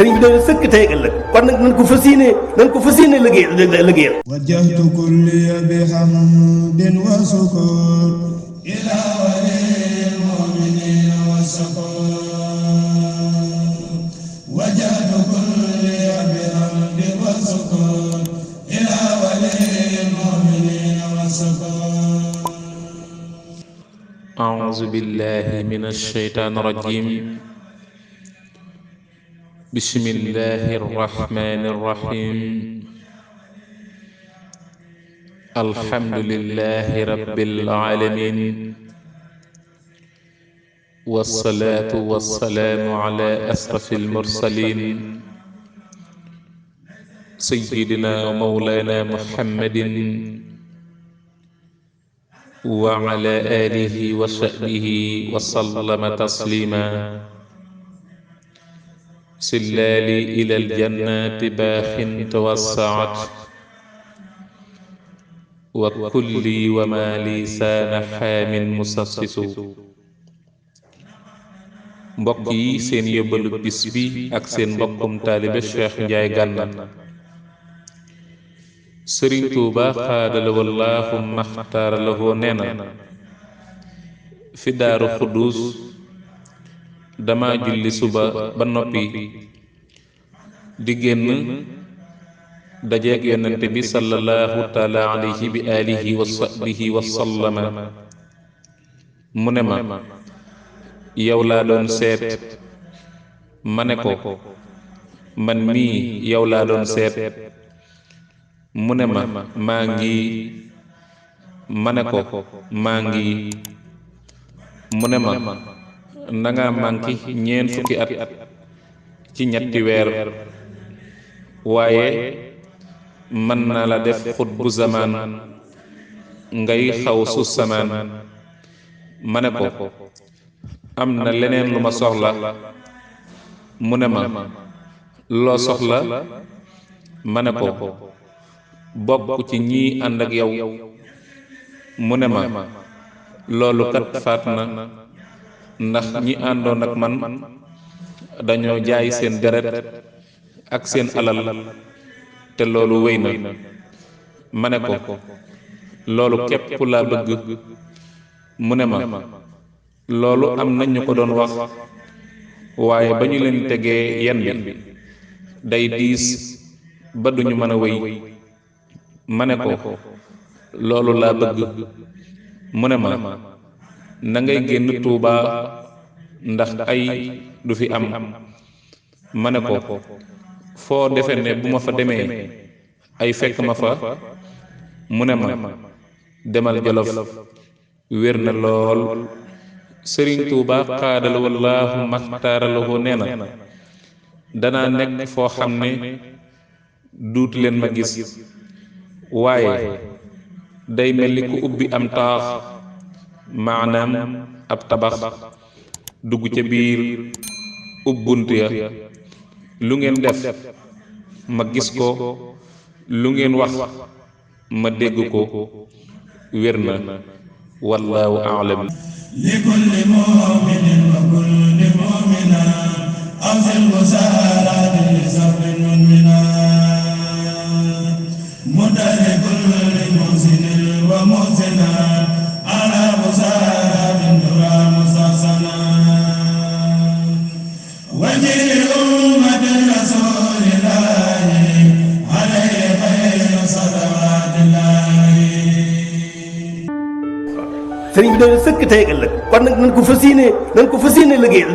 sëriñ bi doon sëkk tey ak ëllëg kon nag nañ ko fas yéene liggéeyal wajjahtu kulliya bi hamdin wa sukur ila walil mu'minin wa sukur wajjahtu kulliya bi hamdin wa sukur ila walil mu'minin wa sukur. a'uuzu billahi minash shaytaanir rajiim. bismillahir rahmanir rahim. alhamdulillahi rabbil aalamiin. wassalaatu wassalaamu ala ashrafil mursaliin. sayyidina wa mawlaana muhammadin wa ala aalihi wa sahbihi wa sallama tasliima. sillaali ilal jannaati baaxin tawassaat wa kulli wa maali saana xaamin musassisu. mbokk yi, seen yóbbalu bis bi ak seen mbokkum taalibe Cheikh Ndiaye Ganna. Serigne Touba xaadala wallaahu maxtaara lahu nee na fi daaru Xuddus dama julli suba ba noppi di génn dajeeg yonente bi sallallahu taala alayhi bi alihi wa sahbihi wa sallama. mu ne ma, yow laa doon seet. ma ne ko, man mii yow laa doon seet. mu ne ma, maa ngi. ma ne ko, maa ngi. mu ne ma, nanga manki ñeent fukki at ci ñetti weer, waaye mën naa la def xutbu zamaan ngay xaw su samaan. ma ne ko, am na leneen lu ma soxla. mu ne ma, loo soxla? ma ne ko, bokk ci ñi ànd ak yow. mu ne ma, loolu kat faat na, ndax ñi àndoon ak man dañoo jaay seen deret ak seen alal, te loolu wéy na. ma ne ko, loolu képp laa bëgg. mu ne ma, loolu am na ñu ko doon wax, waaye ba ñu leen tegee yen bi day diis ba duñu mën a wéy. ma ne ko, loolu laa bëgg. mu ne ma, na ngay génn Touba ndax ay du fi am. ma ne ko, foo defe ne bu ma fa demee ay fekk ma fa? mu ne ma, demal Jolof, wér na lool. Sëriñ Touba xaadala wallaahu maxtaaralahu nee na, danaa nekk foo xam ne duut leen ma gis, waaye day mel ni ku ubbi am taax, maanaam ab tabax, dugg ca biir ubbunt ya. lu ngeen def ma gis ko, lu ngeen wax ma dégg ko. wér na. wallaahu a'lam. likulli mu'minin wa kulli mu'mina awsil busaarati li sabrin munmina mudari kulli muhsinin wa muhsina ala busaaratin dura musasana wajili ummati rasulillahi alayhi khayru salawatillahi. sëriñ bi doon sëkk tey ak ëllëg kon nag nañ ko fas yéene liggéeyal